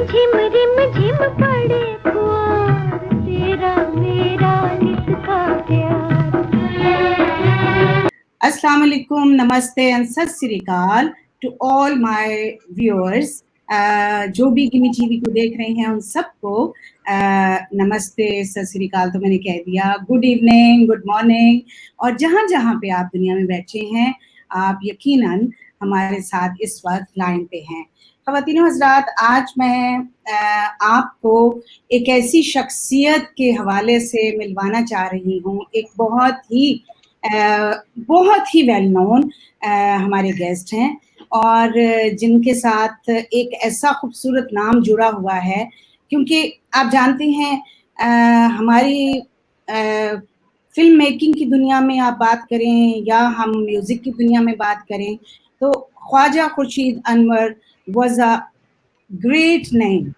झिम रिम झिम पड़े फुआर, तेरा मेरा लिखता प्यार। अस्सलाम वालेकुम, नमस्ते एंड सत श्री अकाल टू ऑल माय व्यूअर्स। जो भी गिमी टीवी को देख रहे हैं उन सबको नमस्ते, सत श्री अकाल तो मैंने कह दिया, गुड इवनिंग, गुड मॉर्निंग, और जहाँ जहाँ पे आप दुनिया में बैठे हैं आप यकीनन हमारे साथ इस वक्त लाइन पे हैं। ख़वातीन हज़रात, आज मैं आपको एक ऐसी शख्सियत के हवाले से मिलवाना चाह रही हूँ, एक बहुत ही वेल नोन हमारे गेस्ट हैं और जिनके साथ एक ऐसा खूबसूरत नाम जुड़ा हुआ है, क्योंकि आप जानते हैं हमारी फिल्म मेकिंग की दुनिया में आप बात करें या हम म्यूज़िक की दुनिया में बात करें तो Khwaja Khurshid Anwar was a great name.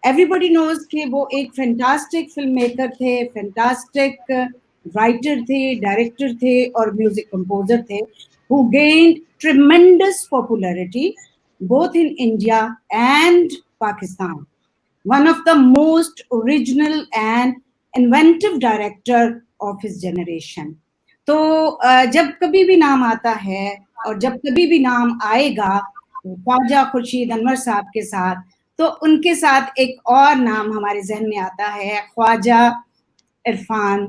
Everybody knows कि वो एक फैंटास्टिक फिल्म मेकर थे, फैंटास्टिक राइटर थे, डायरेक्टर थे और म्यूजिक कंपोजर थे, who gained tremendous popularity both in India and Pakistan. One of the most original and inventive director of his generation. तो जब कभी भी नाम आता है और जब कभी भी नाम आएगा ख्वाजा खुर्शीद अनवर साहब के साथ, तो उनके साथ एक और नाम हमारे जहन में आता है, ख्वाजा इरफान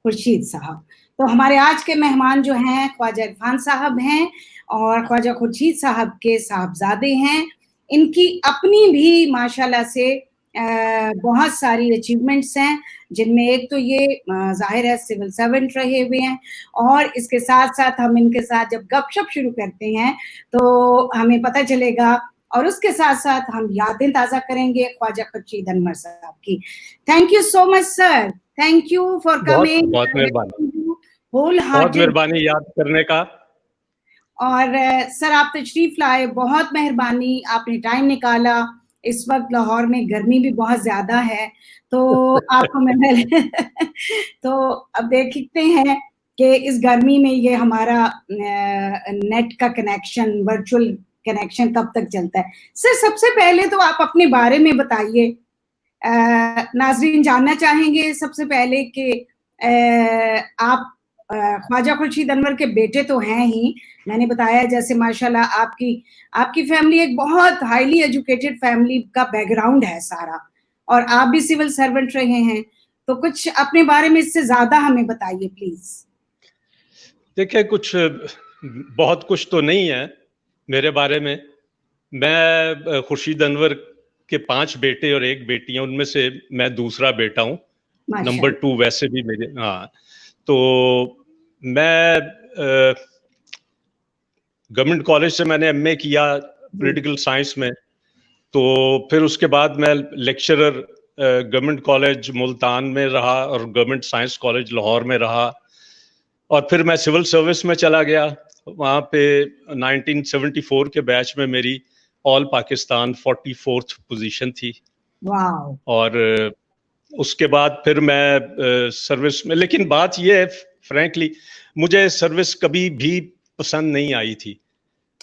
खुर्शीद साहब। तो हमारे आज के मेहमान जो हैं ख्वाजा इरफान साहब हैं और ख्वाजा खुर्शीद साहब के साहबजादे हैं। इनकी अपनी भी माशाल्लाह से बहुत सारी अचीवमेंट्स हैं, जिनमें एक तो ये जाहिर है सिविल सर्वेंट रहे हुए हैं, और इसके साथ साथ हम इनके साथ जब गपशप शुरू करते हैं तो हमें पता चलेगा, और उसके साथ साथ हम यादें ताज़ा करेंगे ख्वाजा खुर्शीद अनवर साहब की। Thank you so much sir, thank you for coming. बहुत मेहरबानी याद करने का। और सर आप तशरीफ लाए, बहुत मेहरबानी, आपने टाइम निकाला। इस वक्त लाहौर में गर्मी भी बहुत ज्यादा है, तो आपको मैं तो अब देखते हैं कि इस गर्मी में ये हमारा नेट का कनेक्शन, वर्चुअल कनेक्शन कब तक चलता है। सर सबसे पहले तो आप अपने बारे में बताइए, नाजरीन जानना चाहेंगे सबसे पहले कि आप ख्वाजा खुर्शीद अनवर के बेटे तो हैं ही, मैंने बताया जैसे माशाल्लाह आपकी फैमिली एक बहुत हाईली एजुकेटेड फैमिली का बैकग्राउंड है सारा, और आप भी सिविल सर्वेंट रहे हैं, तो कुछ अपने बारे में इससे ज्यादा हमें बताइए प्लीज। देखिए, बहुत कुछ तो नहीं है मेरे बारे में। मैं खुर्शीद अनवर के 5 बेटे और 1 बेटी हैं, उनमें से मैं दूसरा बेटा हूँ, नंबर 2 वैसे भी मेरे। हाँ, तो मैं गवर्नमेंट कॉलेज से मैंने एमए किया पॉलिटिकल साइंस में, तो फिर उसके बाद मैं लेक्चरर गवर्नमेंट कॉलेज मुल्तान में रहा और गवर्नमेंट साइंस कॉलेज लाहौर में रहा, और फिर मैं सिविल सर्विस में चला गया। वहाँ पे 1974 के बैच में मेरी ऑल पाकिस्तान 44th पोजीशन थी। वाव। और उसके बाद फिर मैं सर्विस में, लेकिन बात ये है फ्रैंकली मुझे सर्विस कभी भी पसंद नहीं आई थी।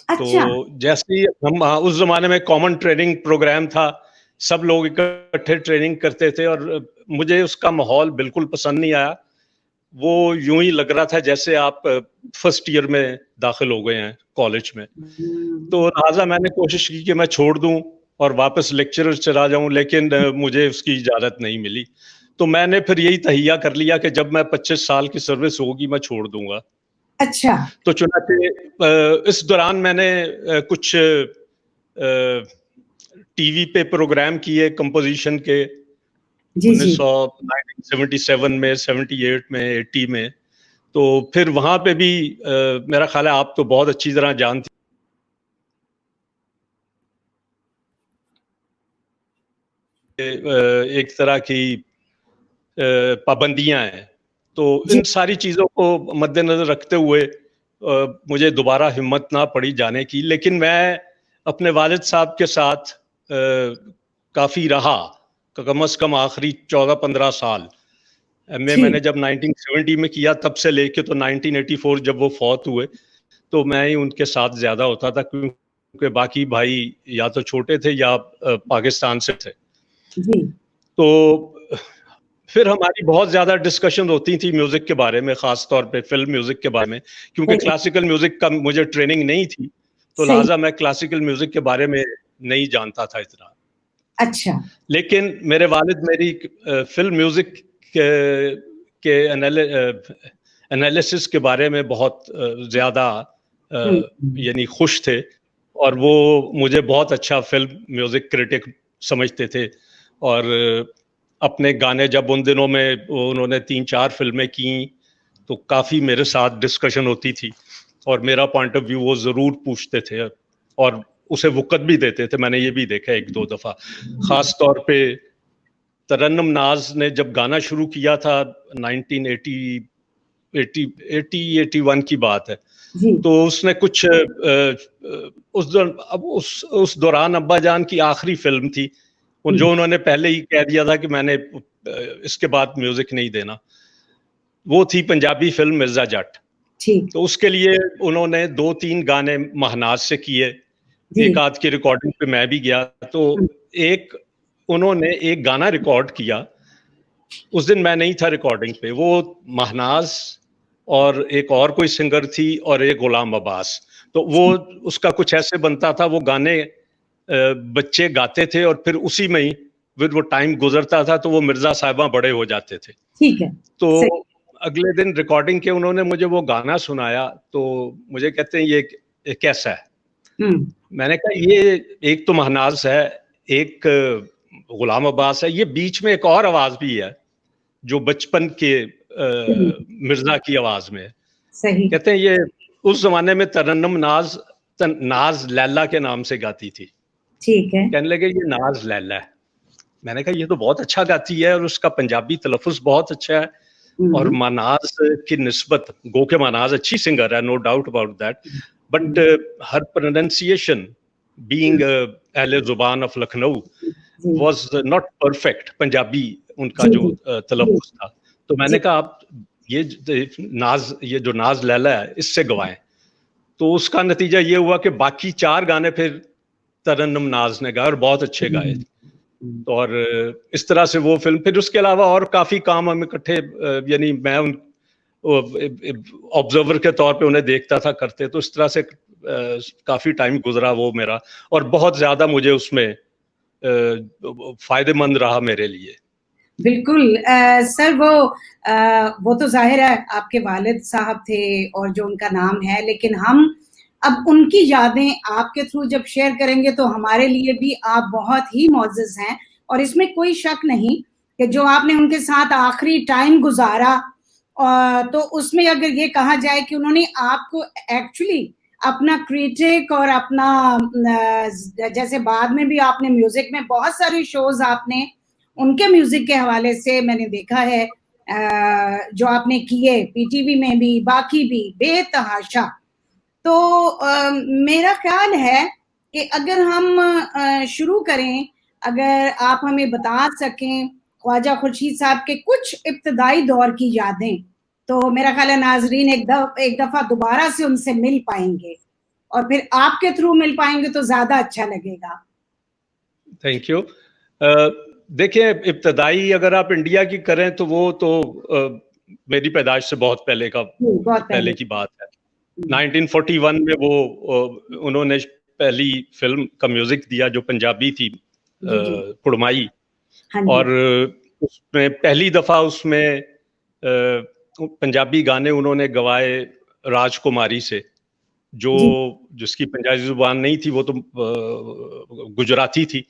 अच्छा। तो जैसे ही हम उस जमाने में कॉमन ट्रेनिंग प्रोग्राम था, सब लोग इकट्ठे ट्रेनिंग करते थे और मुझे उसका माहौल बिल्कुल पसंद नहीं आया। वो यूं ही लग रहा था जैसे आप फर्स्ट ईयर में दाखिल हो गए हैं कॉलेज में। तो लिहाजा मैंने कोशिश की कि मैं छोड़ दूं और वापस लेक्चरर चला जाऊं, लेकिन मुझे उसकी इजाजत नहीं मिली। तो मैंने फिर यही तहिया कर लिया कि जब मैं 25 साल की सर्विस होगी मैं छोड़ दूंगा। अच्छा। तो चुनाचे इस दौरान मैंने कुछ टीवी पे प्रोग्राम किए कंपोजिशन के, 1977 में, 78 में, 80 में। तो फिर वहां पे भी मेरा ख्याल है आप तो बहुत अच्छी तरह जानते एक तरह की पाबंदियां हैं। तो इन सारी चीजों को मद्देनजर रखते हुए मुझे दोबारा हिम्मत ना पड़ी जाने की, लेकिन मैं अपने वालिद साहब के साथ काफी रहा, कम से कम आखिरी 14-15 साल। एमए मैंने जब 1970 में किया, तब से लेके तो 1984 जब वो फौत हुए, तो मैं ही उनके साथ ज्यादा होता था, क्योंकि क्योंकि बाकी भाई या तो छोटे थे या पाकिस्तान से थे। जी तो फिर हमारी बहुत ज्यादा डिस्कशन होती थी म्यूजिक के बारे में, खास तौर पे फिल्म म्यूजिक के बारे में, क्योंकि सही क्लासिकल म्यूजिक का मुझे ट्रेनिंग नहीं थी, तो सही लिहाजा मैं क्लासिकल म्यूजिक के बारे में नहीं जानता था इतना। अच्छा लेकिन मेरे वालिद मेरी फिल्म म्यूजिक के एनालिसिस के बारे में बहुत ज्यादा यानी खुश थे, और वो मुझे बहुत अच्छा फिल्म म्यूजिक क्रिटिक समझते थे। और अपने गाने जब उन दिनों में उन्होंने 3-4 फिल्में की तो काफी मेरे साथ डिस्कशन होती थी, और मेरा पॉइंट ऑफ व्यू वो जरूर पूछते थे और उसे वक़्त भी देते थे। मैंने ये भी देखा 1-2 दफा। खास तौर पे तरन्नुम नाज ने जब गाना शुरू किया था 1981 की बात है, जी तो उसने कुछ उस दौरान अब्बा जान की आखिरी फिल्म थी, जो उन्होंने पहले ही कह दिया था कि मैंने इसके बाद म्यूजिक नहीं देना, वो थी पंजाबी फिल्म मिर्जा जट। ठीक तो उसके लिए उन्होंने 2-3 गाने महनाज से किए, जी एक आध की रिकॉर्डिंग पे मैं भी गया। तो उन्होंने एक गाना रिकॉर्ड किया, उस दिन मैं नहीं था रिकॉर्डिंग पे, वो महनाज और एक और कोई सिंगर थी और एक गुलाम अब्बास। तो वो उसका कुछ ऐसे बनता था, वो गाने बच्चे गाते थे और फिर उसी में ही फिर वो टाइम गुजरता था तो वो मिर्जा साहिबा बड़े हो जाते थे। ठीक है तो सही अगले दिन रिकॉर्डिंग के उन्होंने मुझे वो गाना सुनाया, तो मुझे कहते हैं ये कैसा है? मैंने कहा ये एक तो महनाज है, एक गुलाम अब्बास है, ये बीच में एक और आवाज भी है जो बचपन के मिर्जा की आवाज में है। सही कहते हैं ये उस जमाने में तरन्नुम नाज लैला के नाम से गाती थी। ठीक है कहने लगे ये नाज लैला है। मैंने कहा ये तो बहुत अच्छा गाती है और उसका पंजाबी तलफ़ुज़ बहुत अच्छा है, और मनाज की निस्बत, गो के मनाज अच्छी सिंगर है, no doubt about that, but her pronunciation being अहले जुबान of Lucknow was not perfect Punjabi, उनका जो तलफ़ुज़ था। तो मैंने कहा आप ये जो नाज लैला है इससे गवाएं। तो उसका नतीजा ये हुआ कि बाकी 4 गाने फिर तरन्नुम नाज ने गाए और बहुत अच्छे गाए। और इस तरह से वो फिल्म, फिर उसके अलावा और काफी काम हम इकट्ठे, यानी मैं उन ऑब्जर्वर के तौर पे उन्हें देखता था करते, तो इस तरह से काफी टाइम गुजरा वो मेरा, और बहुत ज्यादा मुझे उसमें फायदेमंद रहा मेरे लिए। बिल्कुल सर, वो तो जाहिर है आपके वालिद साहब थे और जो उनका नाम है, लेकिन हम अब उनकी यादें आपके थ्रू जब शेयर करेंगे तो हमारे लिए भी आप बहुत ही मौजूद हैं, और इसमें कोई शक नहीं कि जो आपने उनके साथ आखिरी टाइम गुजारा, तो उसमें अगर ये कहा जाए कि उन्होंने आपको एक्चुअली अपना क्रिटिक और अपना जैसे बाद में भी आपने म्यूजिक में बहुत सारे शोज आपने उनके म्यूजिक के हवाले से मैंने देखा है, जो आपने किए पीटीवी में भी, बाकी भी बेतहाशा। तो मेरा ख्याल है कि अगर हम शुरू करें, अगर आप हमें बता सकें ख्वाजा खुर्शीद साहब के कुछ इब्तदाई दौर की यादें, तो मेरा ख्याल है नाजरीन एक दफा दोबारा से उनसे मिल पाएंगे, और फिर आपके थ्रू मिल पाएंगे तो ज्यादा अच्छा लगेगा। Thank you. देखिए, इब्तदाई अगर आप इंडिया की करें तो वो तो मेरी पैदाइश से बहुत पहले की बात है। 1941 में वो उन्होंने पहली फिल्म का म्यूजिक दिया जो पंजाबी थी, कुड़माई, और उसमें पहली दफा उसमें पंजाबी गाने उन्होंने गवाए राजकुमारी से, जिसकी पंजाबी जुबान नहीं थी, वो तो गुजराती थी।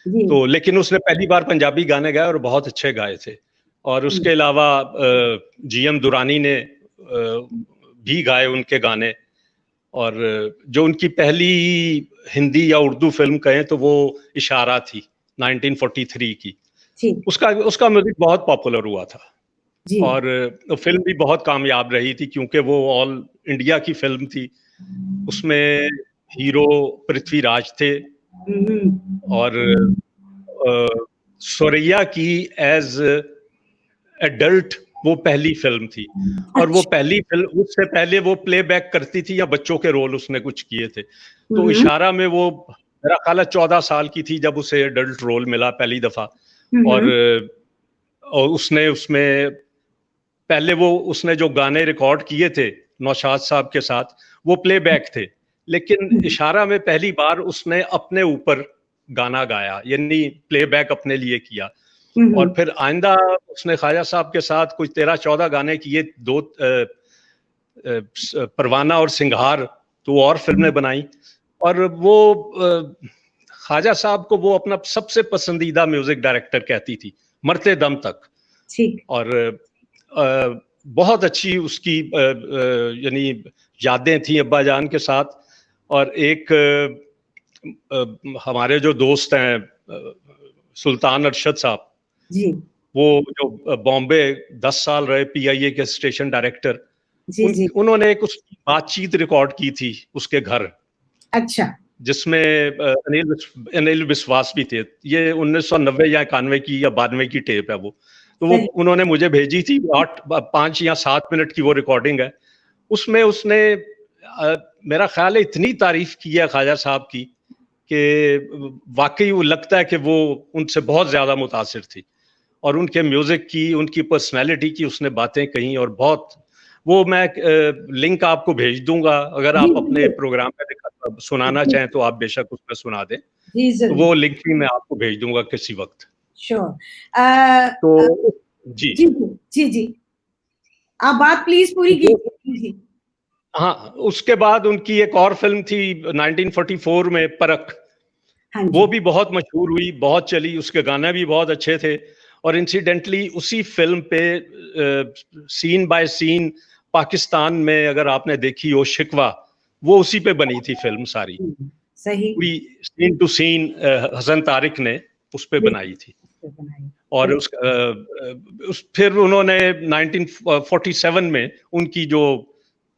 तो लेकिन उसने पहली बार पंजाबी गाने गाए और बहुत अच्छे गाए थे। और उसके अलावा जीएम दुरानी ने भी गाए उनके गाने, और जो उनकी पहली हिंदी या उर्दू फिल्म कहें तो वो इशारा थी 1943 की, उसका म्यूजिक बहुत पॉपुलर हुआ था, और फिल्म भी बहुत कामयाब रही थी क्योंकि वो ऑल इंडिया की फिल्म थी। उसमें हीरो पृथ्वीराज थे, और सुरैया की एज एडल्ट वो पहली फिल्म थी। और वो अच्छा। पहली फिल्म, उससे पहले वो प्लेबैक करती थी या बच्चों के रोल उसने कुछ किए थे। तो हम्म, इशारा में वो मेरा ख्याल है 14 साल की थी जब उसे एडल्ट रोल मिला पहली दफा। और उसने उसमें पहले उसने जो गाने रिकॉर्ड किए थे नौशाद साहब के साथ, वो प्लेबैक थे। लेकिन इशारा में पहली बार उसने अपने ऊपर गाना गाया, यानी प्लेबैक अपने लिए किया। और फिर आइंदा उसने ख्वाजा साहब के साथ कुछ 13-14 गाने किए, दो परवाना और सिंघार, तो और फिल्में बनाई। और वो ख्वाजा साहब को वो अपना सबसे पसंदीदा म्यूजिक डायरेक्टर कहती थी मरते दम तक। ठीक। और बहुत अच्छी उसकी यानी यादें थी अब्बा जान के साथ। और एक हमारे जो दोस्त हैं सुल्तान अरशद साहब, जी वो जो बॉम्बे 10 साल रहे पीआईए के स्टेशन डायरेक्टर, जी जी। उन्होंने एक उसकी बातचीत रिकॉर्ड की थी उसके घर, अच्छा। जिसमें अनिल विश्वास भी थे। ये 1990 या 91 की या 92 की टेप है वो। तो वो सही। उन्होंने मुझे भेजी थी, 5 या 7 मिनट की वो रिकॉर्डिंग है। उसमें उसने मेरा ख्याल है इतनी तारीफ की है ख्वाजा साहब की कि वाकई वो लगता है कि वो उनसे बहुत ज्यादा मुतासिर थी। और उनके म्यूजिक की, उनकी पर्सनैलिटी की उसने बातें कही। और बहुत वो मैं लिंक आपको भेज दूंगा, अगर जी आप जी अपने प्रोग्राम में सुनाना जी चाहें तो आप बेशक उसमें सुना दें। जी, तो जरूर। वो लिंक भी मैं आपको भेज दूंगा किसी वक्त। श्योर। तो जी जी जी जी, आप बात प्लीज पूरी कीजिए जी। हाँ, उसके बाद उनकी एक और फिल्म थी 1944 में, परख। हाँ वो जी। भी बहुत मशहूर हुई, बहुत चली, उसके गाने भी बहुत अच्छे थे। और इंसिडेंटली उसी फिल्म पे सीन बाय सीन पाकिस्तान में, अगर आपने देखी हो शिकवा, वो उसी पे बनी थी फिल्म सारी, सही। पूरी scene to scene Hasan Tariq ने उस पे बनाई थी। और फिर उन्होंने 1947 में उनकी जो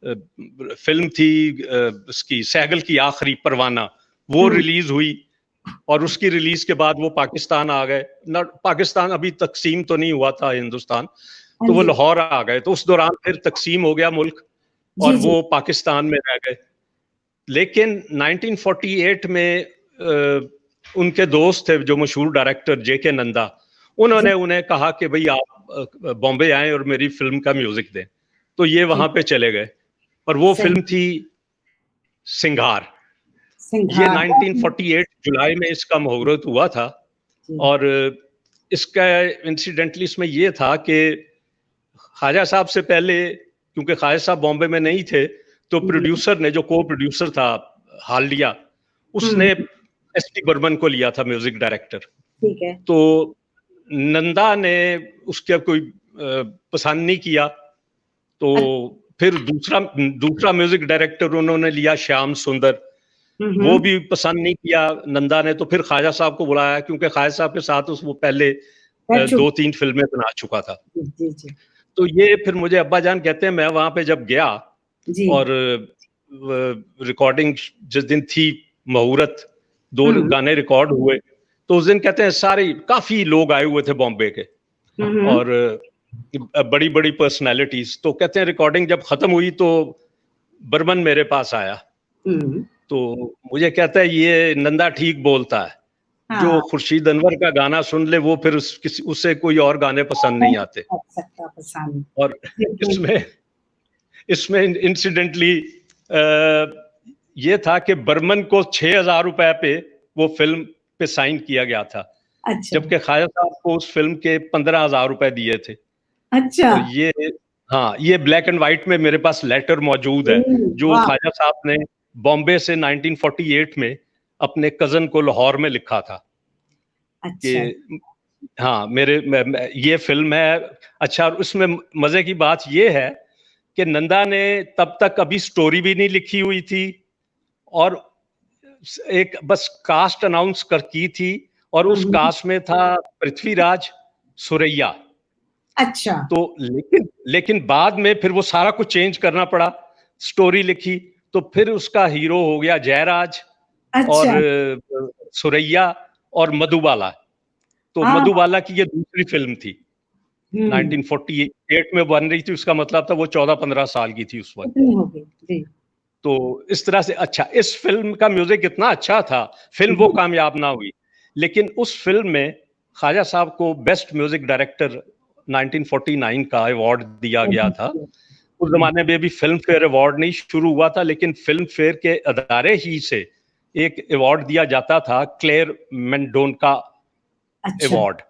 फिल्म थी उसकी सहगल की आखिरी परवाना, वो रिलीज हुई। और उसकी रिलीज के बाद वो पाकिस्तान आ गए ना, पाकिस्तान अभी तकसीम तो नहीं हुआ था हिंदुस्तान, तो वो लाहौर आ गए। तो उस दौरान फिर तकसीम हो गया मुल्क और वो पाकिस्तान में रह गए। लेकिन 1948 में उनके दोस्त थे जो मशहूर डायरेक्टर जेके नंदा, उन्होंने उन्हें कहा कि भाई आप बॉम्बे आए और मेरी फिल्म का म्यूजिक दें। तो ये वहां पे चले गए और वो फिल्म थी सिंघार। ये 1948 जुलाई में इसका मुहूर्त हुआ था। और इसका इंसिडेंटली इसमें ये था कि ख्वाजा साहब से पहले, क्योंकि ख्वाजा साहब बॉम्बे में नहीं थे, तो प्रोड्यूसर ने, जो को प्रोड्यूसर था हालिया, उसने एसटी बर्मन को लिया था म्यूजिक डायरेक्टर। ठीक है। तो नंदा ने उसके कोई पसंद नहीं किया, तो फिर दूसरा म्यूजिक डायरेक्टर उन्होंने लिया श्याम सुंदर, वो भी पसंद नहीं किया नंदा ने। तो फिर ख्वाजा साहब को बुलाया, क्योंकि ख्वाजा साहब के साथ वो पहले 2-3 फिल्में बना चुका था। जी जी। तो ये फिर मुझे अब्बा जान कहते हैं, मैं वहां पे जब गया और रिकॉर्डिंग जिस दिन थी, मुहूर्त, 2 गाने रिकॉर्ड हुए, तो उस दिन कहते हैं सारे काफी लोग आए हुए थे बॉम्बे के और बड़ी बड़ी पर्सनैलिटीज। तो कहते हैं रिकॉर्डिंग जब खत्म हुई तो बर्मन मेरे पास आया, तो मुझे कहता है ये नंदा ठीक बोलता है, जो खुर्शीद अनवर का गाना सुन ले वो फिर उससे कोई और गाने पसंद नहीं आते। और इसमें इंसिडेंटली ये था कि बर्मन को 6,000 रुपए पे वो फिल्म पे साइन किया गया था। अच्छा। जबकि ख्वाजा साहब को उस फिल्म के 15,000 रुपए दिए थे। अच्छा। और ये ब्लैक एंड व्हाइट में मेरे पास लेटर मौजूद है, जो ख्वाजा साहब ने बॉम्बे से 1948 में अपने कजन को लाहौर में लिखा था। अच्छा। कि ये फिल्म है। अच्छा, उसमें मजे की बात ये है कि नंदा ने तब तक अभी स्टोरी भी नहीं लिखी हुई थी और एक बस कास्ट अनाउंस की थी, और उस कास्ट में था पृथ्वीराज, सुरैया। अच्छा। तो लेकिन बाद में फिर वो सारा कुछ चेंज करना पड़ा, स्टोरी लिखी, तो फिर उसका हीरो हो गया जयराज। अच्छा। और सुरैया और मधुबाला। तो मधुबाला की ये दूसरी फिल्म थी। 1948 में बन रही थी, उसका मतलब था वो 14-15 साल की थी उस वक्त। इतनी हो गई जी। तो इस तरह से अच्छा, इस फिल्म का म्यूजिक इतना अच्छा था, फिल्म वो कामयाब ना हुई, लेकिन उस फिल्म में ख्वाजा साहब को बेस्ट म्यूजिक डायरेक्टर 1949 का अवार्ड दिया गया था। उस जमाने में भी फिल्म फेयर अवार्ड नहीं शुरू हुआ था, लेकिन फिल्म फेयर के अदारे ही से एक अवार्ड दिया जाता था, क्लेयर मेंडोना अच्छा अवार्ड।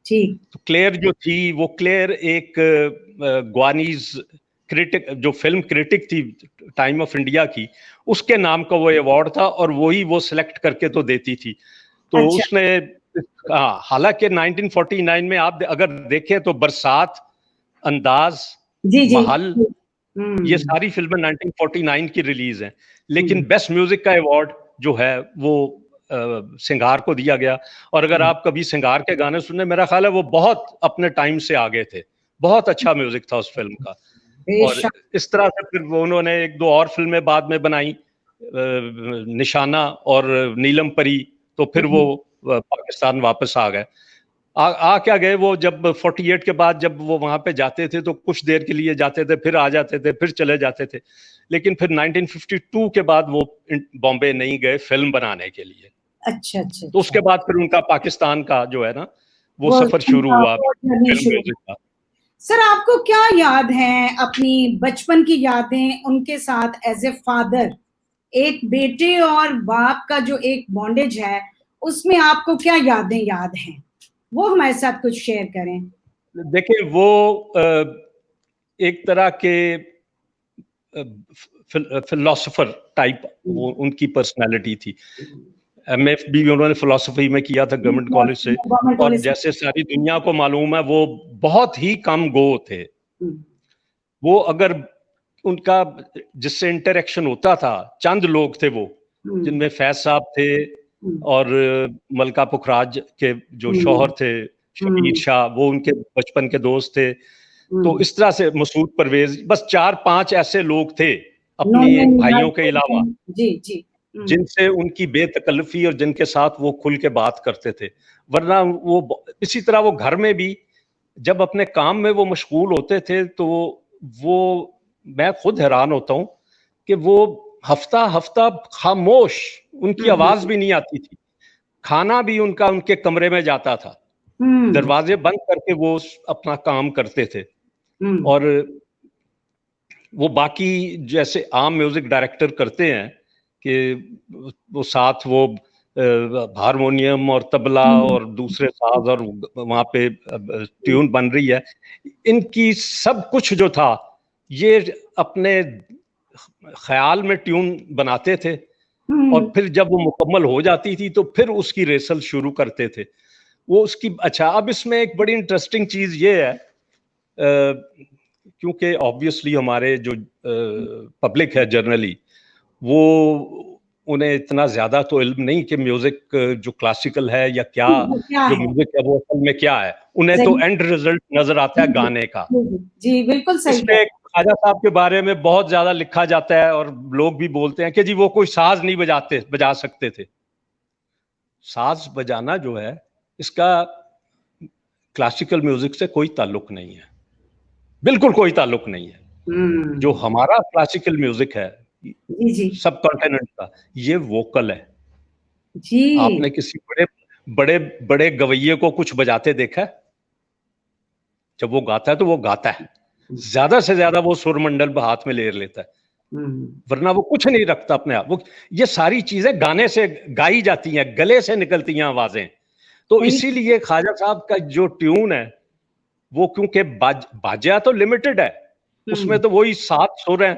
ठीक। तो क्लेयर जो थी, वो क्लेयर एक ग्वानीज क्रिटिक, जो फिल्म क्रिटिक थी टाइम ऑफ इंडिया की, उसके नाम का वो अवार्ड था, और वही वो सिलेक्ट करके तो देती थी। तो अच्छा। उसने, हाँ, हालांकि 1949 में आप अगर देखें तो बरसात, अंदाज, जी जी। महल, ये सारी फिल्में 1949 की रिलीज हैं, लेकिन हम्म। बेस्ट म्यूजिक का अवार्ड जो है वो सिंगार को दिया गया। और अगर आप कभी सिंगार के गाने सुने, मेरा ख्याल है वो बहुत अपने टाइम से आगे थे, बहुत अच्छा म्यूजिक था उस फिल्म का। और बेशक। इस तरह से फिर वो उन्होंने एक दो और फिल्में बाद में बनाई, निशाना और नीलम परी, तो फिर वो पाकिस्तान वापस आ गए। आ क्या गए वो, जब 48 के बाद जब वो वहां पे जाते थे तो कुछ देर के लिए जाते थे, फिर आ जाते थे, फिर चले जाते थे, लेकिन फिर 1952 के बाद वो बॉम्बे नहीं गए फिल्म बनाने के लिए। अच्छा अच्छा। तो उसके बाद फिर उनका पाकिस्तान का जो है ना वो सफर शुरू उनका हुआ वो जर्नी फिल्म शुरू। म्यूजिक का। सर आपको क्या याद है, अपनी बचपन की यादें उनके साथ एज ए फादर, एक बेटे और बाप का जो एक बॉन्डेज है, उसमें आपको क्या यादें याद हैं, वो हमारे साथ कुछ शेयर करें। देखिए वो एक तरह के फिलोसोफर टाइप वो उनकी पर्सनालिटी थी। एमएफ भी उन्होंने फिलोसफी में किया था गवर्नमेंट कॉलेज से, गवर्नमेंट और कॉलेज से। जैसे सारी दुनिया को मालूम है वो बहुत ही कम गो थे। वो अगर उनका जिससे इंटरेक्शन होता था, चंद लोग थे वो, जिनमें फैज साहब थे और मलका पुखराज के जो शौहर थे शबीर शाह, वो उनके बचपन के दोस्त थे। तो इस तरह से मसूद परवेज, बस 4-5 ऐसे लोग थे अपनी भाइयों के अलावा जी जी जिनसे उनकी बेतकल्लफी और जिनके साथ वो खुल के बात करते थे। वरना वो इसी तरह वो घर में भी जब अपने काम में वो मशगूल होते थे तो वो, मैं खुद हैरान होता हूँ कि वो हफ्ता हफ्ता खामोश, उनकी आवाज भी नहीं आती थी, खाना भी उनका उनके कमरे में जाता था, दरवाजे बंद करके वो अपना काम करते थे। और वो बाकी जैसे आम म्यूजिक डायरेक्टर करते हैं कि वो साथ वो हारमोनियम और तबला और दूसरे साज और वहां पे ट्यून बन रही है, इनकी सब कुछ जो था ये अपने ख्याल में ट्यून बनाते थे, और फिर जब वो मुकम्मल हो जाती थी तो फिर उसकी रेसल शुरू करते थे वो उसकी। अच्छा, अब इसमें एक बड़ी इंटरेस्टिंग चीज ये है, क्योंकि ऑब्वियसली हमारे जो पब्लिक है जनरली, वो उन्हें इतना ज्यादा तो इल्म नहीं कि म्यूजिक जो क्लासिकल है या क्या, जो म्यूजिक है वो असल में क्या है। उन्हें तो एंड रिजल्ट नजर आता है गाने का। जी बिल्कुल सही। इसमें ख्वाजा साहब के बारे में बहुत ज्यादा लिखा जाता है और लोग भी बोलते हैं कि जी वो कोई साज नहीं बजा सकते थे। साज बजाना जो है इसका क्लासिकल म्यूजिक से कोई ताल्लुक नहीं है, बिल्कुल कोई ताल्लुक नहीं है। जो हमारा क्लासिकल म्यूजिक है सब कॉन्टिनेंट का, ये वोकल है जी। आपने किसी बड़े बड़े बड़े गवैये को कुछ बजाते देखा है? जब वो गाता है तो वो गाता है, ज्यादा से ज्यादा वो सुरमंडल हाथ में ले लेता है, वरना वो कुछ नहीं रखता अपने आप। वो ये सारी चीजें गाने से गाई जाती हैं, गले से निकलती हैं आवाजें। तो इसीलिए ख्वाजा साहब का जो ट्यून है वो, क्योंकि बाजा तो लिमिटेड है, उसमें तो वही 7 सुर हैं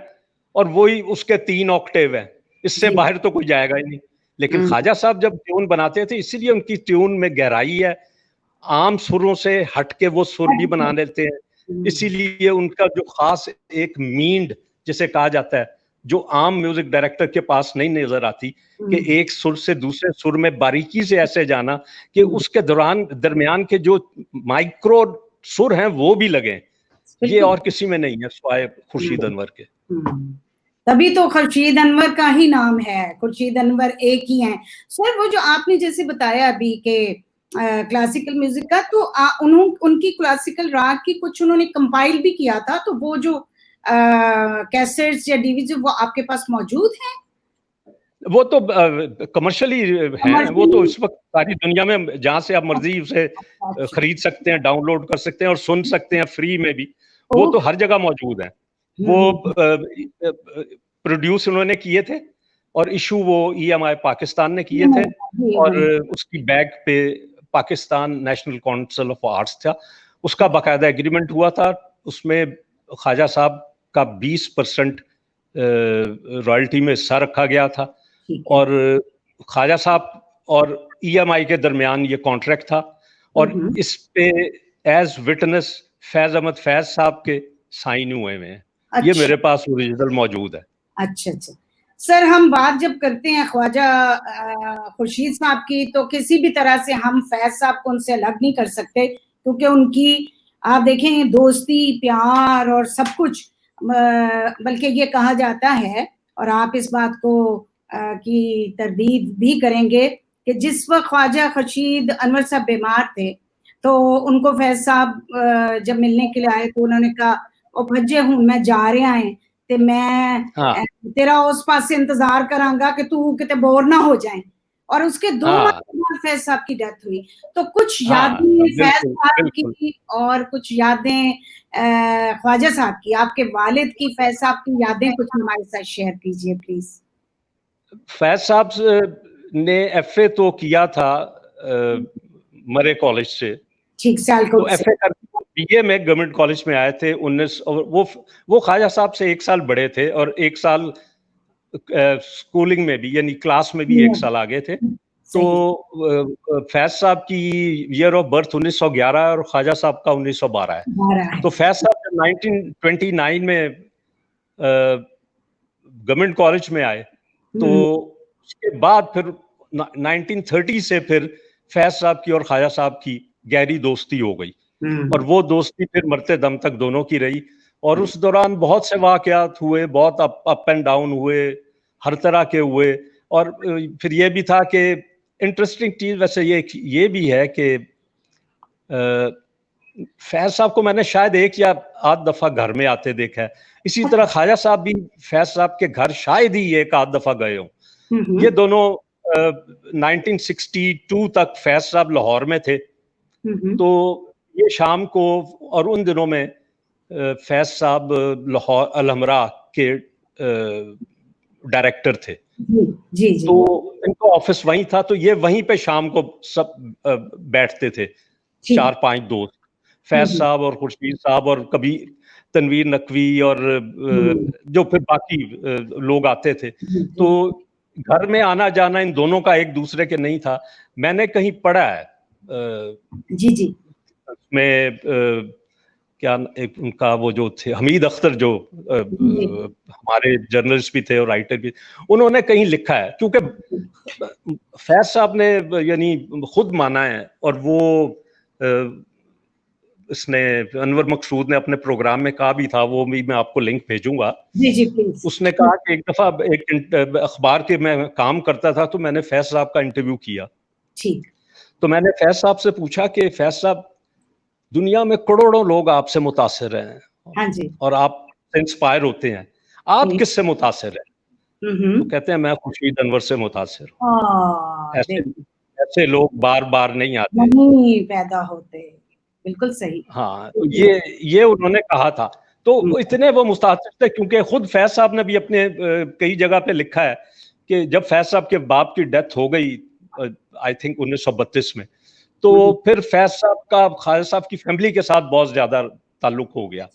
और वही उसके 3 ऑक्टेव हैं, इससे बाहर तो कोई जाएगा ही नहीं। लेकिन ख्वाजा साहब जब ट्यून बनाते थे, इसीलिए उनकी ट्यून में गहराई है, आम सुरों से हटके वो सुर भी बना लेते हैं। इसीलिए उनका जो खास एक मींड जिसे कहा जाता है, जो आम म्यूजिक डायरेक्टर के पास नहीं नजर आती, कि एक सुर से दूसरे सुर में बारीकी से ऐसे जाना कि उसके दरमियान के जो माइक्रो सुर हैं वो भी लगे, ये और किसी में नहीं है सिवाय खुर्शीद अनवर के। तभी तो खुर्शीद अनवर का ही नाम है, खुर्शीद अनवर एक ही हैं। सर वो जो आपने जैसे बताया अभी के क्लासिकल म्यूजिक का, तो उनकी क्लासिकल राग की कुछ उन्होंने कंपाइल भी किया था, तो वो जो कैसेट्स या डीवीडी वो आपके पास मौजूद हैं? वो तो कमर्शियली हैं, वो तो इस वक्त सारी दुनिया में जहां से आप मर्जी उसे खरीद सकते हैं, डाउनलोड कर सकते हैं और सुन सकते हैं फ्री में भी, वो तो हर जगह मौजूद है। वो प्रोड्यूस उन्होंने किए थे और इशू वो EMI पाकिस्तान ने किए थे, और उसकी बैक पे Pakistan national council of arts था, उसका बाकायदा एग्रीमेंट हुआ था, उसमें ख्वाजा साहब का 20% रॉयल्टी में हिस्सा रखा गया था, और ख्वाजा साहब और EMI के दरमियान ये कॉन्ट्रैक्ट था, और इस पे एज विटनेस फैज अहमद फैज साहब के साइन हुए हैं। अच्छा। ये मेरे पास ओरिजिनल मौजूद है। अच्छा अच्छा सर, हम बात जब करते हैं ख्वाजा खुर्शीद साहब की, तो किसी भी तरह से हम फैज साहब को उनसे अलग नहीं कर सकते, क्योंकि उनकी आप देखें दोस्ती, प्यार और सब कुछ, बल्कि ये कहा जाता है और आप इस बात को की तरदीद भी करेंगे कि जिस वक्त ख्वाजा खुर्शीद अनवर साहब बीमार थे, तो उनको फैज साहब जब मिलने के लिए आए तो उन्होंने कहा, ओ भज्जे हूं मैं जा रहा है, ते मैं तेरा उस पास से इंतजार करांगा कि तू किते बोर ना हो जाए, और उसके 2 माह बाद फैज साहब की डेथ हुई। तो कुछ यादें फैज साहब की और कुछ यादें ख्वाजा साहब की, आपके वालिद की, फैज साहब की यादें कुछ हमारे साथ शेयर कीजिए प्लीज। फैज साहब ने FA तो किया था मरे कॉलेज से, ठीक, तो FA करके BA में गवर्नमेंट कॉलेज में आए थे 19, और वो ख्वाजा साहब से 1 साल बड़े थे, और 1 साल स्कूलिंग में भी, यानी क्लास में भी 1 साल आगे थे। तो फैज साहब की ईयर ऑफ बर्थ 1911 है और ख्वाजा साहब का 1912 है। तो फैज साहब 1929 में गवर्नमेंट कॉलेज में आए, तो उसके बाद फिर 1930 से फिर फैज साहब की और ख्वाजा साहब की गहरी दोस्ती हो गई, और वो दोस्ती फिर मरते दम तक दोनों की रही, और उस दौरान बहुत से वाकयात हुए, बहुत अप एंड डाउन हुए, हर तरह के हुए। और फिर ये भी था कि इंटरेस्टिंग चीज वैसे ये भी है कि फैज साहब को मैंने शायद 1 या आध दफा घर में आते देखा है, इसी तरह ख्वाजा साहब भी फैज साहब के घर शायद ही 1 आध दफा गए हों। ये दोनों 1962 तक फैज साहब लाहौर में थे, तो ये शाम को, और उन दिनों में फैज साहब लाहौर अलहमरा के डायरेक्टर थे, जी। तो इनको ऑफिस वहीं था, तो ये वहीं पे शाम को सब बैठते थे, 4-5 दोस्त, फैज साहब और खुर्शीद साहब, और कभी तनवीर नकवी और जो फिर बाकी लोग आते थे। तो घर में आना जाना इन दोनों का एक दूसरे के नहीं था। मैंने कहीं पढ़ा है जी में क्या एक उनका वो जो थे हमीद अख्तर, जो हमारे जर्नलिस्ट भी थे और राइटर भी, उन्होंने कहीं लिखा है, क्योंकि फैज साहब ने यानी खुद माना है, और वो इसने अनवर मकसूद ने अपने प्रोग्राम में कहा भी था, वो भी मैं आपको लिंक भेजूंगा। जी प्लीज। उसने कहा कि एक दफा एक अखबार के मैं काम करता था, तो मैंने फैज साहब का इंटरव्यू किया। ठीक। तो मैंने फैज साहब से पूछा कि फैज साहब, दुनिया में करोड़ों लोग आपसे मुतासिर हैं, हाँ जी, और आप इंस्पायर होते हैं, आप किससे मुतासिर हैं? तो कहते हैं मैं खुर्शीद अनवर से मुतासिर हूं। ऐसे लोग बार बार नहीं आते, नहीं पैदा होते। बिल्कुल सही। हाँ, तो ये उन्होंने कहा था। तो इतने वो मुतासिर थे, क्योंकि खुद फैज साहब ने भी अपने कई जगह पे लिखा है कि जब फैज साहब के बाप की डेथ हो गई आई थिंक 1932 में, तो फिर फैज साहब का ख्वाजा साहब की फैमिली के साथ बहुत ज्यादा ताल्लुक हो गया।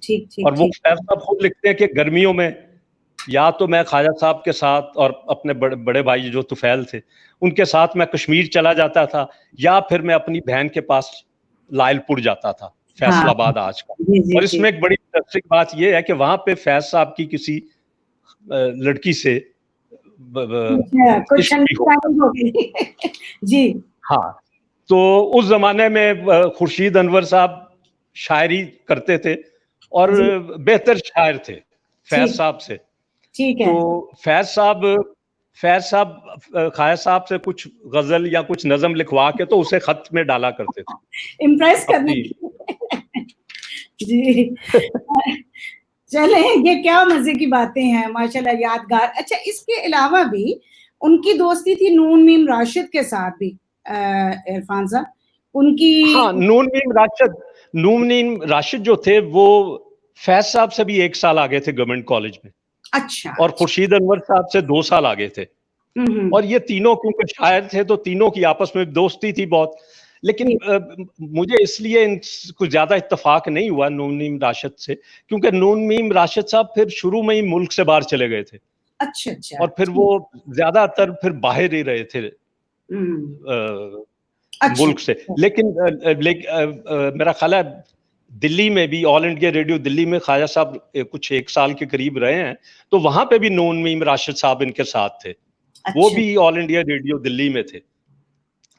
ठीक। और वो फैज साहब खुद लिखते हैं कि गर्मियों में या तो मैं ख्वाजा साहब के साथ और अपने बड़े भाई जो तुफैल थे उनके साथ मैं कश्मीर चला जाता था, या फिर मैं अपनी बहन के पास लायलपुर जाता था, फैसलाबाद आज का। और इसमें एक बड़ी इंटरेस्टिंग बात यह है कि वहां पे फैज साहब की किसी लड़की से जी हाँ। तो उस जमाने में खुर्शीद अनवर साहब शायरी करते थे और बेहतर शायर थे फैज साहब से। ठीक है। तो फैज साहब फैज साहब ख्वाजा साहब से कुछ गजल या कुछ नज़म लिखवा के तो उसे खत में डाला करते थे इम्प्रेस करने अपनी। के लिए। जी चले, ये क्या मजे की बातें हैं माशाल्लाह, यादगार। अच्छा, इसके अलावा भी उनकी दोस्ती थी नून मीम राशिद के साथ भी, इरफान साहब, उनकी। हाँ, नून मीम राशिद जो थे वो फैज साहब से भी 1 साल आगे थे गवर्नमेंट कॉलेज में। अच्छा। और खुर्शीद अनवर साहब से 2 साल आगे थे। और ये तीनों क्योंकि शायर थे तो तीनों की आपस में दोस्ती थी बहुत। लेकिन मुझे इसलिए कुछ ज्यादा इत्तेफाक नहीं हुआ नून मीम राशिद से, क्योंकि नून मीम राशिद साहब फिर शुरू में ही मुल्क से बाहर चले गए थे। अच्छा अच्छा। और फिर वो ज्यादातर फिर बाहर ही रहे थे मुल्क से। लेकिन मेरा ख्याल है दिल्ली में भी, ऑल इंडिया रेडियो दिल्ली में ख्वाजा साहब कुछ 1 साल के करीब रहे हैं, तो वहां पे भी नून मीम राशिद साहब इनके साथ थे। अच्छा। वो भी ऑल इंडिया रेडियो दिल्ली में थे।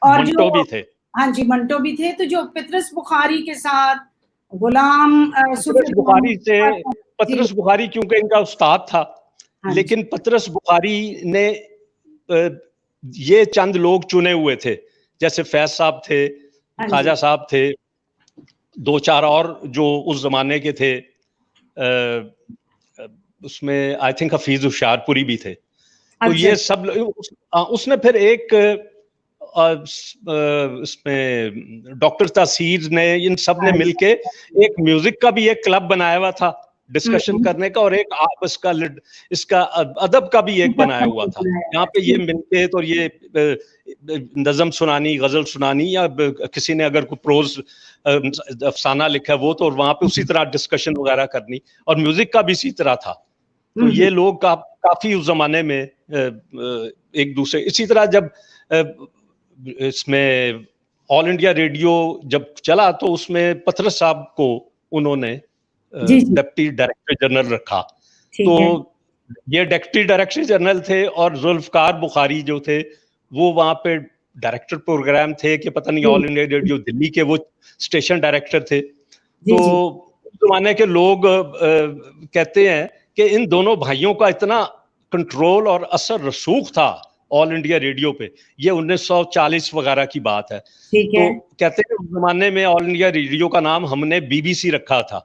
और मंटो भी थे। हाँ जी, मंटो भी थे। तो जो पतरस बुखारी के साथ गुलाम बुखारी से, पतरस बुखारी क्योंकि इनका उस्ताद था। हाँ, लेकिन पतरस बुखारी ने ये चंद लोग चुने हुए थे, जैसे फैज साहब थे, ख्वाजा साहब थे, 2-4 और जो उस जमाने के थे, उसमें आई थिंक हफीज हुशियारपुरी भी थे। तो ये सब उसने फिर एक इसमें डॉक्टर तासीर ने, इन सब ने मिलके एक म्यूजिक का भी एक क्लब बनाया हुआ था डिस्कशन करने का, और एक इसका अदब का भी एक बनाया हुआ था। यहाँ पे ये मिलके तो ये नज़म सुनानी, गजल सुनानी, या किसी ने अगर कोई प्रोज अफसाना लिखा है वो, तो वहां पे उसी तरह डिस्कशन वगैरह करनी, और म्यूजिक का भी इसी तरह था। तो ये लोग काफी उस जमाने में एक दूसरे, इसी तरह जब इसमें ऑल इंडिया रेडियो जब चला तो उसमें पतरस साहब को उन्होंने डिप्टी डायरेक्टर जनरल रखा। तो ये डिप्टी डायरेक्टर जनरल थे, और जुल्फकार बुखारी जो थे वो वहां पे डायरेक्टर प्रोग्राम थे कि पता नहीं ऑल इंडिया रेडियो दिल्ली के वो स्टेशन डायरेक्टर थे। तो उस जमाने के लोग कहते हैं कि इन दोनों भाइयों का इतना कंट्रोल और असर रसूख था ऑल इंडिया रेडियो पे, ये 1940 वगैरह की बात है। तो कहते हैं उस जमाने में ऑल इंडिया रेडियो का नाम हमने BBC रखा था।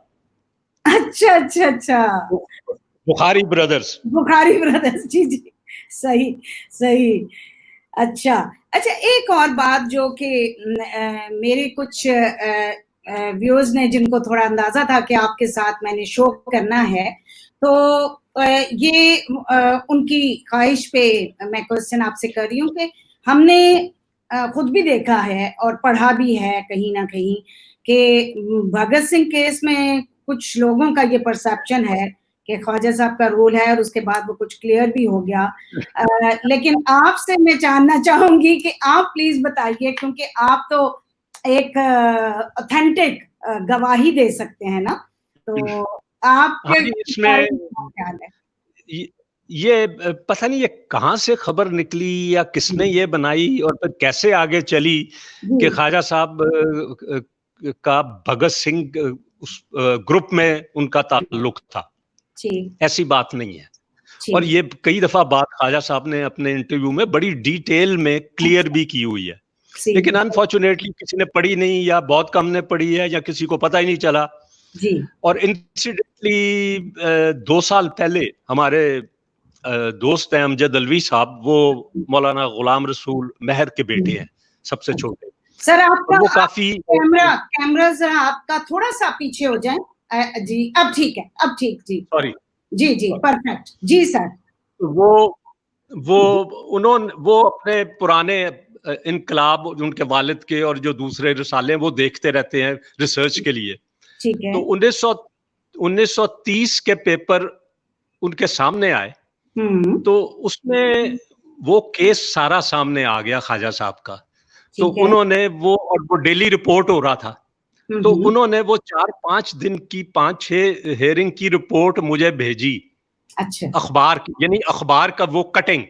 अच्छा अच्छा अच्छा। बुखारी ब्रदर्स। बुखारी ब्रदर्स, जी जी, सही सही। अच्छा अच्छा, एक और बात जो कि मेरे कुछ व्यूअर्स ने, जिनको थोड़ा अंदाजा था कि आपके साथ मैंने शो करना है, तो ये उनकी ख्वाहिश पे मैं क्वेश्चन आपसे कर रही हूँ कि हमने खुद भी देखा है और पढ़ा भी है कहीं ना कहीं कि भगत सिंह केस में कुछ लोगों का ये परसेप्शन है कि ख्वाजा साहब का रोल है, और उसके बाद वो कुछ क्लियर भी हो गया। लेकिन आपसे मैं जानना चाहूंगी कि आप प्लीज बताइए, क्योंकि आप तो एक ऑथेंटिक गवाही दे सकते हैं ना, तो आप इसमें ये पता नहीं ये कहाँ से खबर निकली या किसने ये बनाई और फिर कैसे आगे चली कि ख्वाजा साहब का भगत सिंह उस ग्रुप में उनका ताल्लुक था। ऐसी बात नहीं है, और ये कई दफा बात ख्वाजा साहब ने अपने इंटरव्यू में बड़ी डिटेल में क्लियर भी की हुई है, लेकिन अनफॉर्चुनेटली किसी ने पढ़ी नहीं, या बहुत कम ने पढ़ी है, या किसी को पता ही नहीं चला। और इंसिडेंटली 2 साल पहले हमारे दोस्त हैं अमजद अलवी साहब, वो मौलाना गुलाम रसूल मेहर के बेटे हैं, सबसे छोटे। सर आपका वो काफी कैमरा जरा आपका थोड़ा सा पीछे हो जाए। जी अब ठीक है, अब ठीक। जी सॉरी, जी जी, परफेक्ट जी सर। वो अपने पुराने इनकलाब, उनके वालिद के और जो दूसरे रिसाले वो देखते रहते हैं रिसर्च के लिए। ठीक है। तो 1930 के पेपर उनके सामने आए, तो उसमें वो केस सारा सामने आ गया ख्वाजा साहब का। तो उन्होंने वो डेली रिपोर्ट हो रहा था, तो उन्होंने वो 4-5 दिन की 5-6 हेयरिंग की रिपोर्ट मुझे भेजी। अच्छा। अखबार की, यानी अखबार का वो कटिंग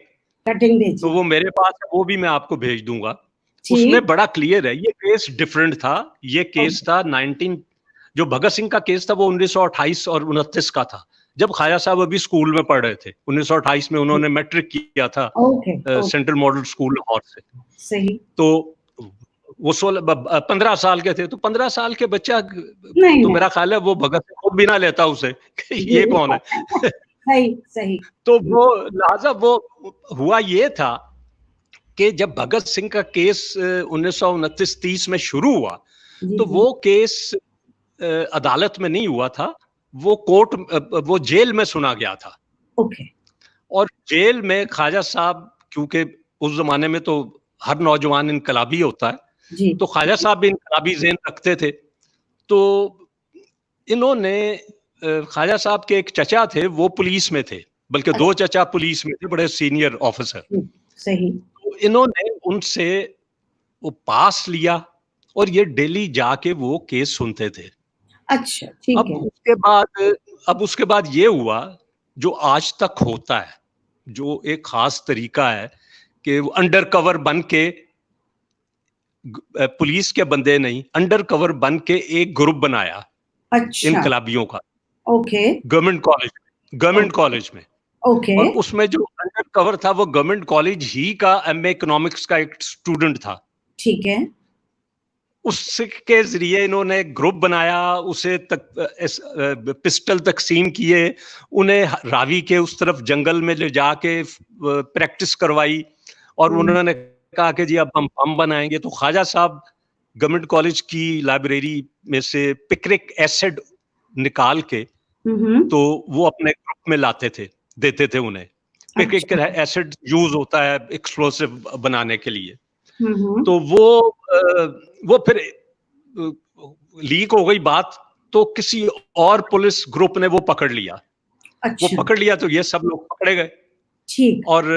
भेजी। तो वो मेरे पास है, वो भी मैं आपको भेज दूंगा। उसमें बड़ा क्लियर है, ये केस डिफरेंट था। ये केस था जो भगत सिंह का केस था वो 1928 और 29 का था, जब ख्वाजा साहब अभी स्कूल में पढ़ रहे थे। 1928 में उन्होंने मैट्रिक किया था सेंट्रल मॉडल स्कूल लाहौर से। सही। तो वो 15 साल के थे, तो 15 साल के बच्चा नहीं, तो मेरा ख्याल है वो भगत सिंह खुद भी ना लेता उसे ये कौन है। सही सही। तो वो लिहाजा वो हुआ ये था कि जब भगत सिंह का केस 1929-30 में शुरू हुआ, तो वो केस अदालत में नहीं हुआ था, वो कोर्ट, वो जेल में सुना गया था। ओके। और जेल में ख्वाजा साहब, क्योंकि उस जमाने में तो हर नौजवान इनकलाबी होता है जी। तो ख्वाजा साहब भी इनकलाबी ज़हन रखते थे। तो इन्होंने, ख्वाजा साहब के एक चचा थे, वो पुलिस में थे, बल्कि अच्छा। 2 चचा पुलिस में थे, बड़े सीनियर ऑफिसर। सही। तो इन्होंने उनसे वो पास लिया और ये दिल्ली जाके वो केस सुनते थे। अच्छा, ठीक है। अब उसके बाद ये हुआ जो आज तक होता है, जो एक खास तरीका है कि अंडर कवर बन के, पुलिस के बंदे नहीं, अंडर कवर बन के एक ग्रुप बनाया अच्छा। इनकलाबियों का। ओके। गवर्नमेंट कॉलेज में। ओके। और उसमें जो अंडर कवर था वो गवर्नमेंट कॉलेज ही का एमए इकोनॉमिक्स का एक स्टूडेंट था। ठीक है। उसके जरिए इन्होंने एक ग्रुप बनाया, उसे पिस्टल तकसीम किए, उन्हें रावी के उस तरफ जंगल में ले जाके प्रैक्टिस करवाई और उन्होंने कहा कि जी अब हम बम बनाएंगे। तो ख्वाजा साहब गवर्नमेंट कॉलेज की लाइब्रेरी में से पिक्रिक एसिड निकाल के तो वो अपने ग्रुप में लाते थे, देते थे उन्हें। पिक्रिक एसिड यूज होता है एक्सप्लोसिव बनाने के लिए। तो वो फिर लीक हो गई बात, तो किसी और पुलिस ग्रुप ने वो पकड़ लिया। अच्छा। वो पकड़ लिया तो ये सब लोग पकड़े गए। ठीक। और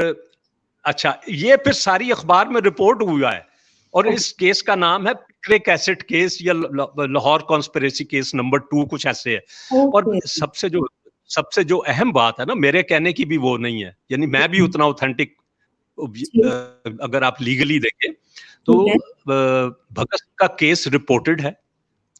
अच्छा, ये फिर सारी अखबार में रिपोर्ट हुआ है और इस केस का नाम है पिक्रिक एसिड केस या लाहौर कॉन्स्पिरेसी केस नंबर 2, कुछ ऐसे है। और सबसे जो अहम बात है ना, मेरे कहने की भी वो नहीं है, यानी मैं भी उतना ऑथेंटिक, अगर आप लीगली देखें तो भगत सिंह का केस रिपोर्टेड है,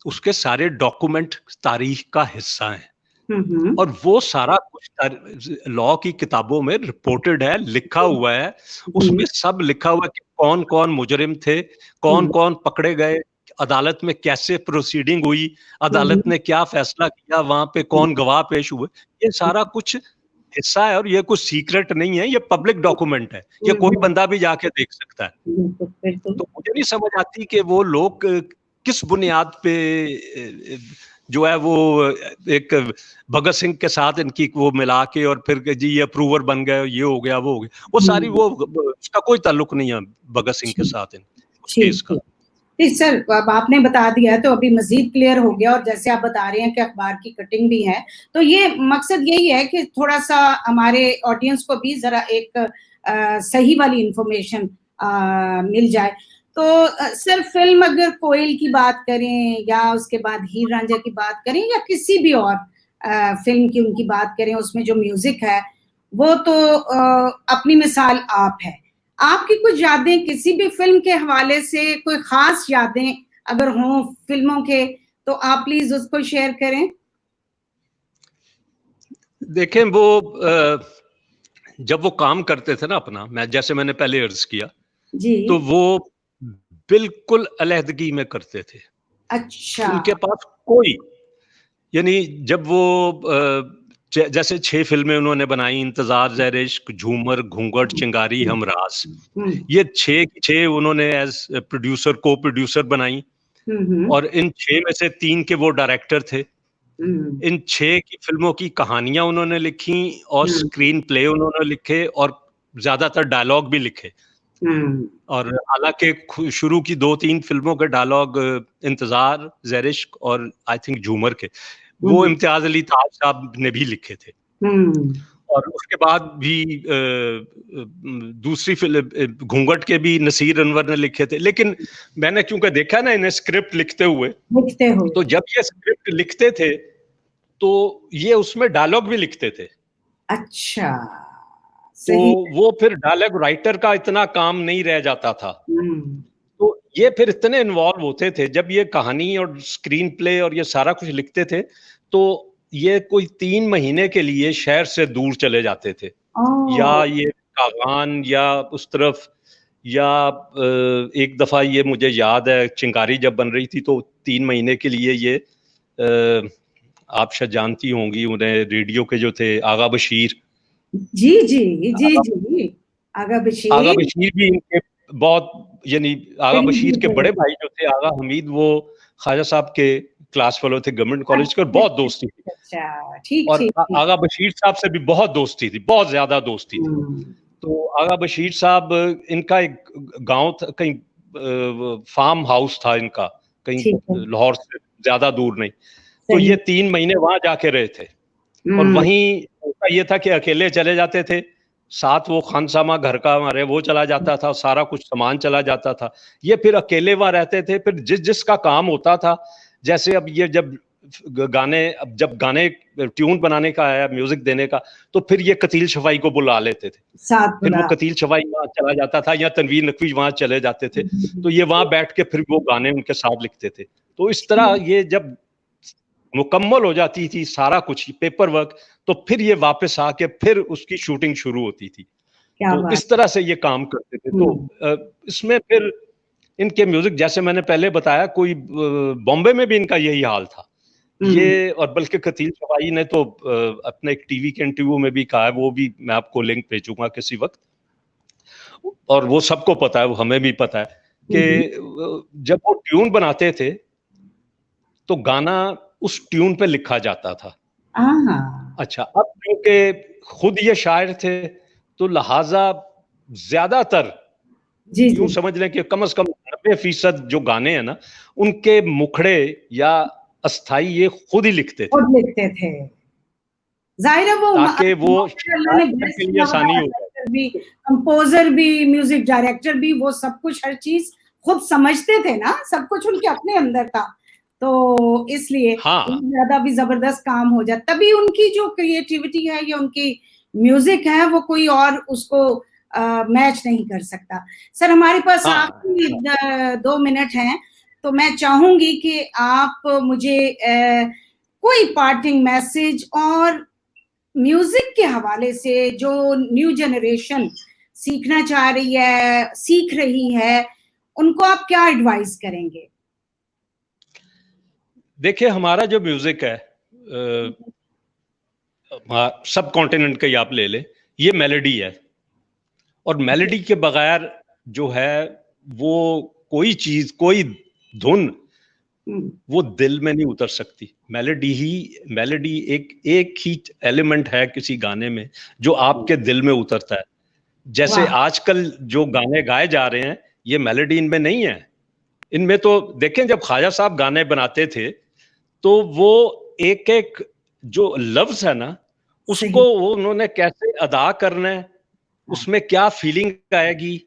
उसके सारे डॉक्यूमेंट तारीख का हिस्सा हैं और वो सारा कुछ लॉ की किताबों में रिपोर्टेड है, लिखा हुआ है। उसमें सब लिखा हुआ है कि कौन कौन मुजरिम थे, कौन कौन पकड़े गए, अदालत में कैसे प्रोसीडिंग हुई, अदालत ने क्या फैसला किया, वहां पे कौन गवाह पेश हुए, ये सारा कुछ हिस्सा है। और ये कुछ सीक्रेट नहीं है, ये पब्लिक डॉक्यूमेंट है, ये कोई बंदा भी जाके देख सकता है। तो मुझे नहीं समझ आती कि वो लोग किस बुनियाद पे जो है वो एक भगत सिंह के साथ इनकी वो मिला के और फिर जी ये अप्रूवर बन गए, ये हो गया, वो हो गया, वो सारी वो उसका कोई ताल्लुक नहीं है भगत सिंह के साथ उस केस का। सर, अब आपने बता दिया है तो अभी मजीद क्लियर हो गया। और जैसे आप बता रहे हैं कि अखबार की कटिंग भी है, तो ये मकसद यही है कि थोड़ा सा हमारे ऑडियंस को भी जरा एक सही वाली इंफॉर्मेशन मिल जाए। तो सर, फिल्म अगर कोयल की बात करें या उसके बाद हीर रांझा की बात करें या किसी भी और फिल्म की उनकी बात करें, उसमें जो म्यूजिक है वो तो अपनी मिसाल आप है। आपकी कुछ यादें किसी भी फिल्म के हवाले से, कोई खास यादें अगर हों फिल्मों के, तो आप प्लीज उसको शेयर करें। देखें, वो जब वो काम करते थे ना अपना, मैं जैसे मैंने पहले अर्ज किया जी, तो वो बिल्कुल अलहदगी में करते थे। अच्छा। उनके पास कोई, यानी जब वो जैसे 6 फिल्में उन्होंने बनाई, इंतजार, ज़हर इश्क, झूमर, घूंघट, चिंगारी, हमराज, ये 6 की 6 उन्होंने एज प्रोड्यूसर, को प्रोड्यूसर बनाई और इन 6 में से 3 के वो डायरेक्टर थे। इन 6 की फिल्मों की कहानियां उन्होंने लिखी और स्क्रीन प्ले उन्होंने लिखे और ज्यादातर डायलॉग भी लिखे। और हालांकि शुरू की 2-3 फिल्मों के डायलॉग इंतजार, ज़हर इश्क और आई थिंक झूमर के वो इम्तियाज अली ताज साहब ने भी लिखे थे। और उसके बाद भी दूसरी फिल्म घूंघट के भी नसीर अनवर ने लिखे थे। लेकिन मैंने क्योंकि देखा ना इन्हें स्क्रिप्ट लिखते हुए, तो जब ये स्क्रिप्ट लिखते थे तो ये उसमें डायलॉग भी लिखते थे। अच्छा। तो वो फिर डायलॉग राइटर का इतना काम नहीं रह जाता था। तो ये फिर इतने इन्वॉल्व होते थे जब ये कहानी और स्क्रीन प्ले और ये सारा कुछ लिखते थे, तो ये कोई 3 महीने के लिए शहर से दूर चले जाते थे, या ये कागान या उस तरफ, या एक दफा ये मुझे याद है चिंगारी जब बन रही थी तो 3 महीने के लिए ये आप शायद जानती होंगी उन्हें, रेडियो के जो थे आगा बशीर, जी जी जी जी, आगा बशीर भी इनके बहुत, यानी आगा बशीर के बड़े भाई जो थे आगा हमीद, वो ख्वाजा साहब के क्लास फेलो थे गवर्नमेंट कॉलेज के, और बहुत दोस्ती थी। अच्छा, ठीक और ठीक। आगा बशीर साहब से भी बहुत दोस्ती थी, बहुत ज्यादा दोस्ती थी। तो आगा बशीर साहब, इनका एक गांव था कहीं, फार्म हाउस था इनका कहीं लाहौर से ज्यादा दूर नहीं। तो ये 3 महीने वहां जाके रहे थे, और वहीं ये था कि अकेले चले जाते थे, साथ वो खानसामा घर का हमारे वो चला जाता था, सारा कुछ सामान चला जाता था, ये फिर अकेले वहां रहते थे। फिर जिसका काम होता था, जैसे अब ये जब गाने ट्यून बनाने का आया, म्यूजिक देने का, तो फिर ये कतील शफाई को बुला लेते थे, फिर वो कतील शफाई वहां चला जाता था, या तनवीर नकवी वहां चले जाते थे, तो ये वहां बैठ के फिर वो गाने उनके साथ लिखते थे। तो इस तरह ये जब मुकम्मल हो जाती थी सारा कुछ पेपर वर्क, तो फिर ये वापस आके फिर उसकी शूटिंग शुरू होती थी। तो इस तरह से ये काम करते थे। तो इसमें फिर इनके म्यूजिक, जैसे मैंने पहले बताया, कोई बॉम्बे में भी इनका यही हाल था ये, और बल्कि कतील शफाई ने तो अपने एक टीवी के इंटरव्यू में भी कहा है, वो भी मैं आपको लिंक भेजूंगा किसी वक्त, और वो सबको पता है, वो हमें भी पता है कि जब वो ट्यून बनाते थे तो गाना उस ट्यून पे लिखा जाता था। अच्छा, अब क्योंकि खुद ये शायर थे तो लिहाजा ज्यादातर यूं समझ लें कि कम से कम 90% जो गाने हैं ना, उनके मुखड़े या अस्थाई ये खुद ही लिखते थे। जाहिर है वो ताकि वो आसानी हो, भी कंपोजर भी म्यूजिक डायरेक्टर भी, वो सब कुछ हर चीज खुद समझते थे ना, सब कुछ उनके अपने अंदर था, तो इसलिए ज्यादा भी जबरदस्त काम हो जाता। तभी उनकी जो क्रिएटिविटी है या उनकी म्यूजिक है वो कोई और उसको मैच नहीं कर सकता। सर हमारे पास आखिरी 2 मिनट हैं, तो मैं चाहूंगी कि आप मुझे कोई पार्टिंग मैसेज और म्यूजिक के हवाले से जो न्यू जनरेशन सीखना चाह रही है, सीख रही है, उनको आप क्या एडवाइस करेंगे? देखिए, हमारा जो म्यूजिक है सब कॉन्टिनेंट का ही आप ले लें, ये मेलोडी है, और मेलोडी के बगैर जो है वो कोई चीज, कोई धुन वो दिल में नहीं उतर सकती। मेलोडी एक ही एलिमेंट है किसी गाने में जो आपके दिल में उतरता है। जैसे आजकल जो गाने गाए जा रहे हैं, ये मेलोडी इनमें नहीं है। इनमें तो देखें, जब ख्वाजा साहब गाने बनाते थे तो वो एक एक जो लफ्ज है ना, उसको वो उन्होंने कैसे अदा करना है, उसमें क्या फीलिंग आएगी,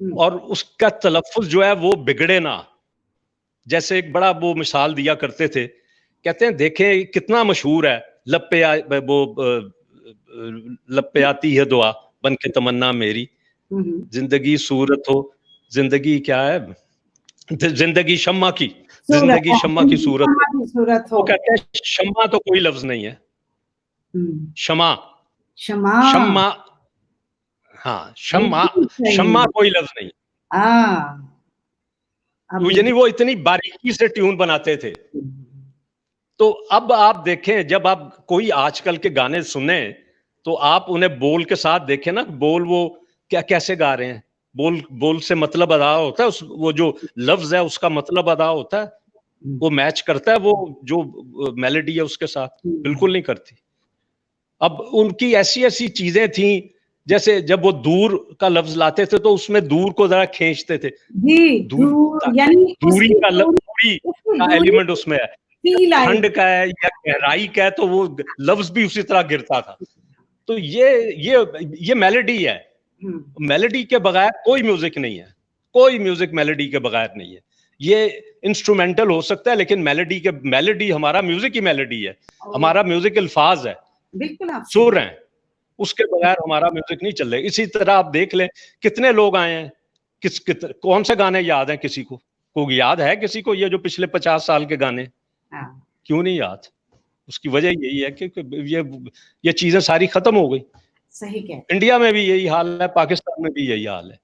और उसका तलफ्फुज जो है वो बिगड़े ना। जैसे एक बड़ा वो मिसाल दिया करते थे, कहते हैं देखें कितना मशहूर है, लप पे आती है दुआ बन के तमन्ना मेरी, जिंदगी सूरत हो, जिंदगी क्या है, जिंदगी शम्मा की, जिंदगी शम्मा की सूरत हो। वो कहते हैं शम्मा तो कोई लफ्ज नहीं है, शमा शम्मा, हाँ शम्मा कोई लफ्ज नहीं। यानी वो इतनी बारीकी से ट्यून बनाते थे। तो अब आप देखें, जब आप कोई आजकल के गाने सुने तो आप उन्हें बोल के साथ देखें ना, बोल वो क्या कैसे गा रहे हैं, बोल से मतलब अदा होता है, वो जो लफ्ज है उसका मतलब अदा होता है, वो मैच करता है, वो जो मेलोडी है उसके साथ, बिल्कुल नहीं करती। अब उनकी ऐसी ऐसी चीजें थी, जैसे जब वो दूर का लफ्ज लाते थे तो उसमें दूर को जरा खींचते थे, यानी दूरी का एलिमेंट उसमें है, ठंड का है या गहराई का है, तो वो लफ्ज भी उसी तरह गिरता था। तो ये मेलोडी है। मेलोडी के बगैर कोई म्यूजिक नहीं है, कोई म्यूजिक मेलोडी के बगैर नहीं है। ये इंस्ट्रूमेंटल हो सकता है, लेकिन मेलोडी हमारा म्यूजिक ही मेलोडी है, हमारा म्यूजिक अल्फाज है, सुर हैं, उसके बगैर हमारा म्यूजिक नहीं चल रहा। इसी तरह आप देख लें कितने लोग आए हैं, कौन से गाने याद हैं किसी को याद है किसी को ये जो पिछले 50 साल के गाने? क्यों नहीं याद? उसकी वजह यही है कि ये चीजें सारी खत्म हो गई। सही कह, इंडिया में भी यही हाल है, पाकिस्तान में भी यही हाल है।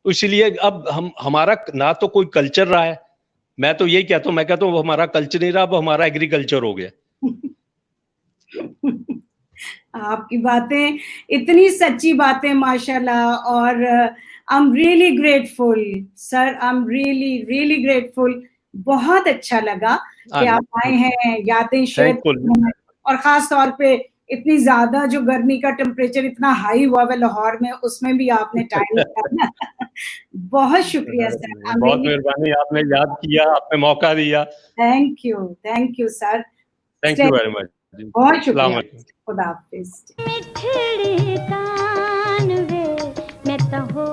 तो इसलिए अब हमारा ना तो कोई कल्चर रहा है, मैं तो यही कहता हूँ, मैं कहता हूँ वो हमारा कल्चर नहीं रहा, अब हमारा एग्रीकल्चर हो गया। आपकी बातें इतनी सच्ची बातें माशाल्लाह, और I am really grateful sir, I am really grateful. बहुत अच्छा लगा कि आप आए हैं, यादें शेयर की हैं, और खास तौर पे इतनी ज्यादा जो गर्मी का टेम्परेचर इतना हाई हुआ है लाहौर में, उसमें भी आपने टाइम निकाला। बहुत शुक्रिया सर, बहुत मेहरबानी, आपने याद किया, आपने मौका दिया। Thank you sir, thank you very much, बहुत शुक्रिया, खुदा हाफिज। मिठड़ी कान वे मैं तो हो